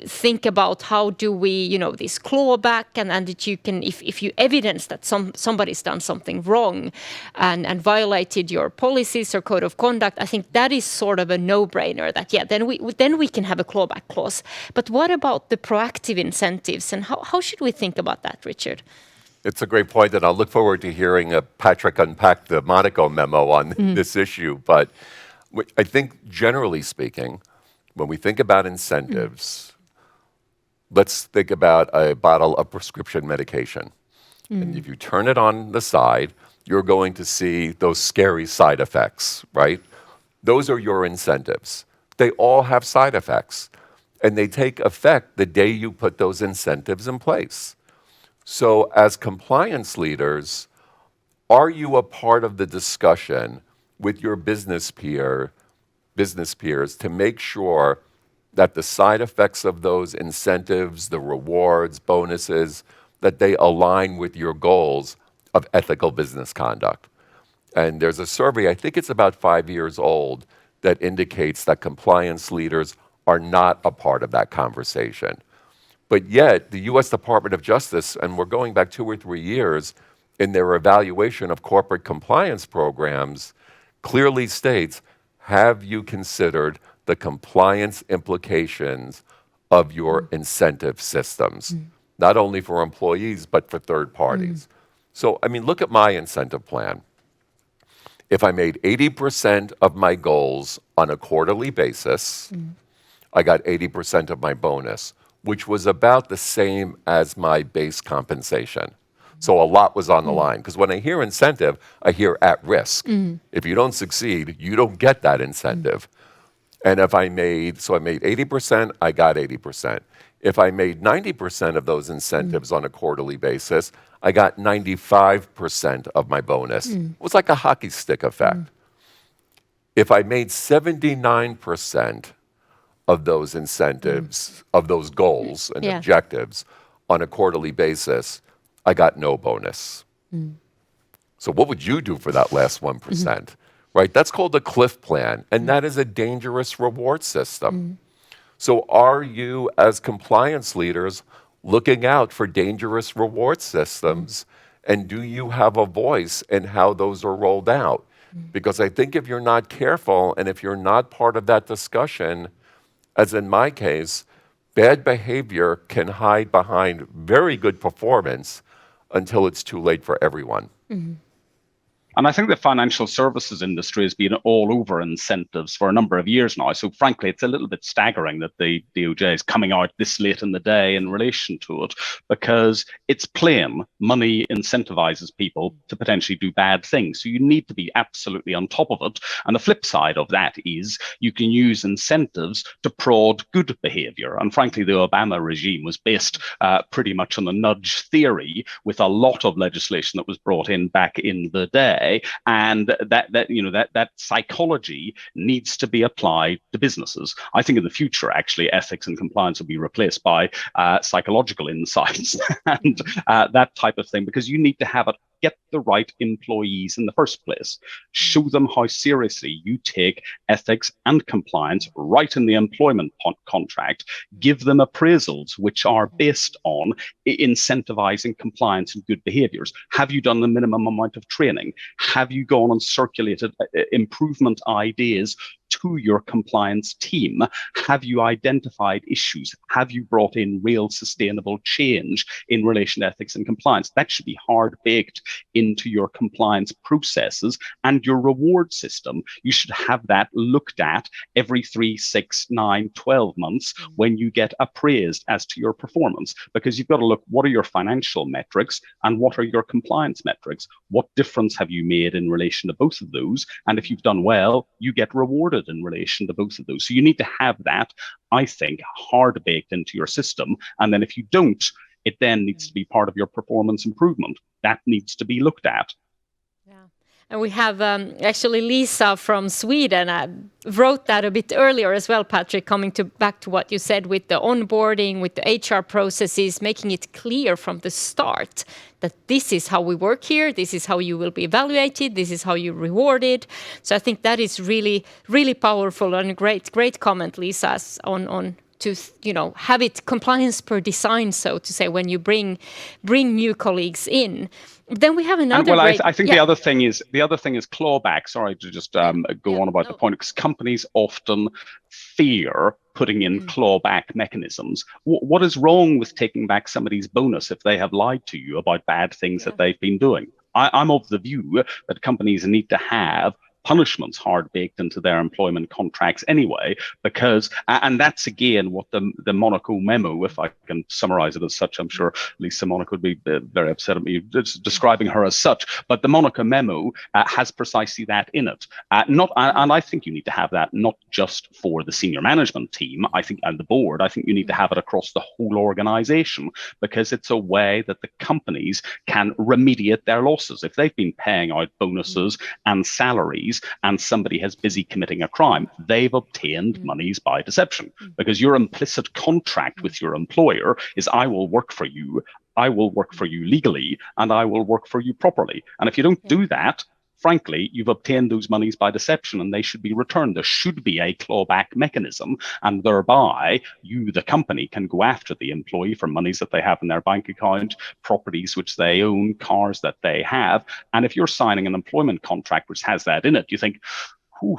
A: think about how do we, this clawback and that you can, if you evidence that somebody's done something wrong and violated your policies or code of conduct, I think that is sort of a no-brainer that, then we can have a clawback clause. But what about the proactive incentives and how should we think about that, Richard?
C: It's a great point, and I'll look forward to hearing Patrick unpack the Monaco memo on this issue. But I think generally speaking, when we think about incentives, let's think about a bottle of prescription medication. And if you turn it on the side, you're going to see those scary side effects, right? Those are your incentives. They all have side effects, and they take effect the day you put those incentives in place. So as compliance leaders, are you a part of the discussion with your business peer business peers to make sure that the side effects of those incentives, the rewards, bonuses, that they align with your goals of ethical business conduct. And there's a survey, I think it's about 5 years old, that indicates that compliance leaders are not a part of that conversation. But yet, the US Department of Justice, and we're going back 2 or 3 years, in their evaluation of corporate compliance programs, clearly states, have you considered the compliance implications of your incentive systems, not only for employees, but for third parties? So, I mean, look at my incentive plan. If I made 80% of my goals on a quarterly basis, I got 80% of my bonus, which was about the same as my base compensation. So a lot was on the line, because when I hear incentive, I hear at risk. If you don't succeed, you don't get that incentive. And if I made 80%, I got 80%. If I made 90% of those incentives on a quarterly basis, I got 95% of my bonus. It was like a hockey stick effect. If I made 79% of those incentives, of those goals and objectives on a quarterly basis, I got no bonus. So what would you do for that last 1%? Right? That's called a cliff plan, and that is a dangerous reward system. So are you, as compliance leaders, looking out for dangerous reward systems, and do you have a voice in how those are rolled out? Because I think if you're not careful, and if you're not part of that discussion, as in my case, bad behavior can hide behind very good performance until it's too late for everyone.
D: And I think the financial services industry has been all over incentives for a number of years now. So frankly, it's a little bit staggering that the DOJ is coming out this late in the day in relation to it, because it's plain money incentivizes people to potentially do bad things. So you need to be absolutely on top of it. And the flip side of that is you can use incentives to prod good behavior. And frankly, the Obama regime was based pretty much on the nudge theory, with a lot of legislation that was brought in back in the day. And that psychology needs to be applied to businesses. I think in the future, actually, ethics and compliance will be replaced by psychological insights and that type of thing, because you need to get the right employees in the first place. Show them how seriously you take ethics and compliance right in the employment contract. Give them appraisals which are based on incentivizing compliance and good behaviors. Have you done the minimum amount of training? Have you gone and circulated improvement ideas to your compliance team? Have you identified issues? Have you brought in real sustainable change in relation to ethics and compliance? That should be hard baked into your compliance processes and your reward system. You should have that looked at every 3, 6, 9, 12 months when you get appraised as to your performance, because you've got to look, what are your financial metrics and what are your compliance metrics? What difference have you made in relation to both of those? And if you've done well, you get rewarded in relation to both of those. So you need to have that, I think, hard baked into your system. And then if you don't, it then needs to be part of your performance improvement. That needs to be looked at.
A: And we have actually Lisa from Sweden wrote that a bit earlier as well, Patrick, coming back to what you said with the onboarding, with the HR processes, making it clear from the start that this is how we work here, this is how you will be evaluated, this is how you're rewarded. So I think that is really, really powerful, and a great comment, Lisa, on to have it compliance per design, so to say, when you bring new colleagues in. Then we have another.
D: I think the other thing is clawback. Sorry to just go on about the point, because companies often fear putting in clawback mechanisms. What is wrong with taking back somebody's bonus if they have lied to you about bad things that they've been doing? I'm of the view that companies need to have punishments hard baked into their employment contracts anyway, because, and that's again what the Monaco memo, if I can summarize it as such, I'm sure Lisa Monaco would be very upset at me describing her as such, but the Monaco memo has precisely that in it. And I think you need to have that not just for the senior management team, I think, and the board. I think you need to have it across the whole organization, because it's a way that the companies can remediate their losses. If they've been paying out bonuses and salaries monies and somebody has busy committing a crime, they've obtained monies by deception, because your implicit contract with your employer is I will work for you legally, and I will work for you properly. And if you don't do that, frankly, you've obtained those monies by deception and they should be returned. There should be a clawback mechanism, and thereby you, the company, can go after the employee for monies that they have in their bank account, properties which they own, cars that they have. And if you're signing an employment contract which has that in it, you think, whew,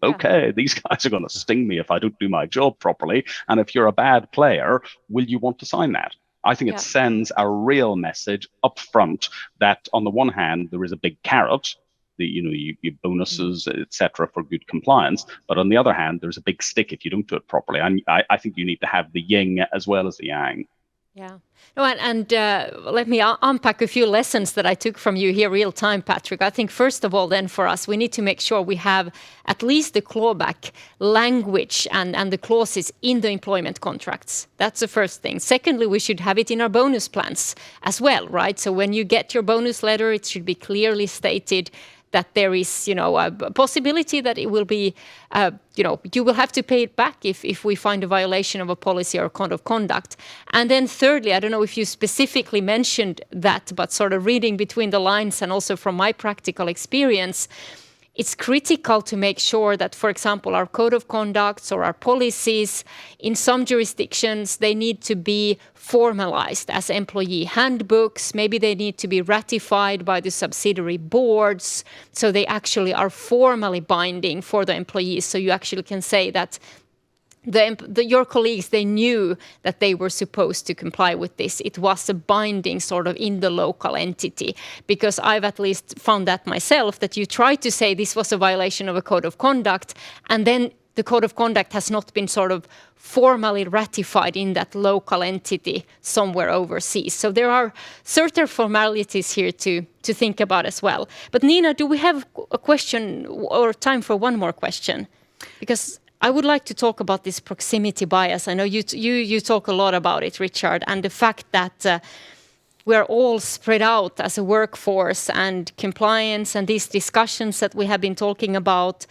D: okay, these guys are going to sting me if I don't do my job properly. And if you're a bad player, will you want to sign that? I think it sends a real message up front that on the one hand, there is a big carrot, you bonuses, etc., for good compliance. But on the other hand, there's a big stick if you don't do it properly. And I think you need to have the yin as well as the yang.
A: Yeah. No, and let me unpack a few lessons that I took from you here real time, Patrick. I think first of all, then for us, we need to make sure we have at least the clawback language and the clauses in the employment contracts. That's the first thing. Secondly, we should have it in our bonus plans as well, right? So when you get your bonus letter, it should be clearly stated that there is, a possibility that it will be, you will have to pay it back if we find a violation of a policy or code of conduct. And then thirdly, I don't know if you specifically mentioned that, but sort of reading between the lines and also from my practical experience, it's critical to make sure that, for example, our code of conducts or our policies, in some jurisdictions, they need to be formalized as employee handbooks. Maybe they need to be ratified by the subsidiary boards, so they actually are formally binding for the employees. So you actually can say that your colleagues, they knew that they were supposed to comply with this. It was a binding sort of in the local entity, because I've at least found that myself, that you try to say this was a violation of a code of conduct, and then the code of conduct has not been sort of formally ratified in that local entity somewhere overseas. So there are certain formalities here to think about as well. But Nina, do we have a question or time for one more question? Because I would like to talk about this proximity bias. I know you talk a lot about it, Richard, and the fact that we're all spread out as a workforce, and compliance and these discussions that we have been talking about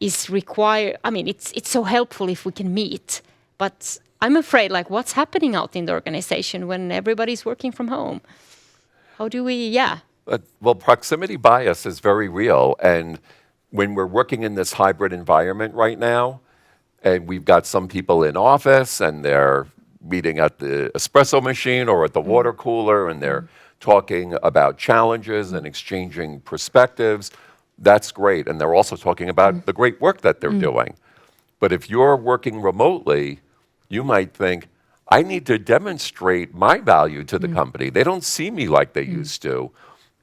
A: is required. I mean, it's so helpful if we can meet, but I'm afraid, like, what's happening out in the organization when everybody's working from home? How do we,
C: Well, proximity bias is very real, and when we're working in this hybrid environment right now, and we've got some people in office and they're meeting at the espresso machine or at the water cooler, and they're talking about challenges and exchanging perspectives, that's great. And they're also talking about the great work that they're doing. But if you're working remotely, you might think, I need to demonstrate my value to the company. They don't see me like they used to,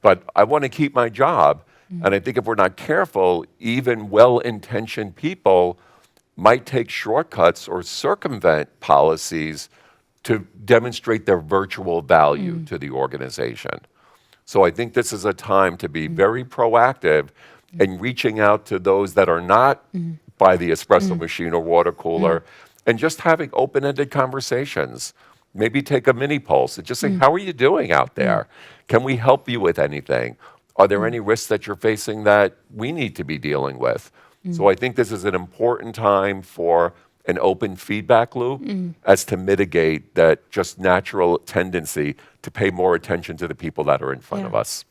C: but I want to keep my job. And I think if we're not careful, even well-intentioned people might take shortcuts or circumvent policies to demonstrate their virtual value to the organization. So I think this is a time to be very proactive in reaching out to those that are not by the espresso machine or water cooler, and just having open-ended conversations. Maybe take a mini pulse and just say, how are you doing out there? Can we help you with anything? Are there any risks that you're facing that we need to be dealing with? So I think this is an important time for an open feedback loop as to mitigate that just natural tendency to pay more attention to the people that are in front of us.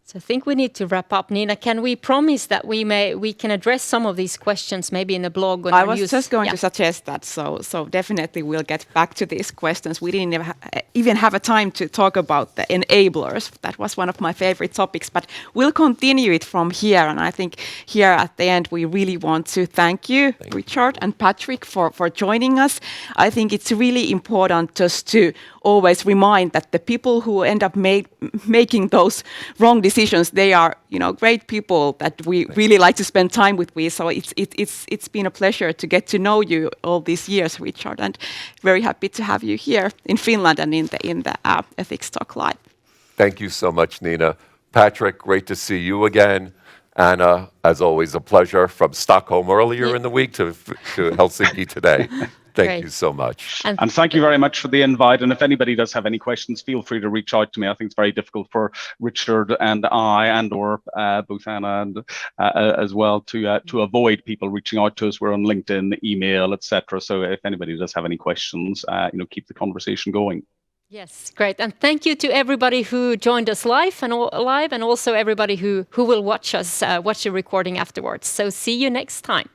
A: So I think we need to wrap up. Nina, can we promise that we can address some of these questions maybe in a blog?
B: I was just going to suggest that. So definitely we'll get back to these questions. We didn't even have a time to talk about the enablers. That was one of my favorite topics, but we'll continue it from here. And I think here at the end, we really want to thank you, Richard and Patrick, for joining us. I think it's really important just to always remind that the people who end up making those wrong decisions, they are, great people that we really like to spend time with. So it's been a pleasure to get to know you all these years, Richard, and very happy to have you here in Finland and in the Ethics Talk Live.
C: Thank you so much, Nina. Patrick, great to see you again. Anna, as always, a pleasure, from Stockholm earlier in the week to Helsinki today. Thank
A: Great.
C: you so much.
D: And thank you very much for the invite. And if anybody does have any questions, feel free to reach out to me. I think it's very difficult for Richard and I, and or both Anna and as well, to avoid people reaching out to us. We're on LinkedIn, email, etc. So if anybody does have any questions, keep the conversation going.
A: Yes, great. And thank you to everybody who joined us live, and also everybody who will watch the recording afterwards. So see you next time.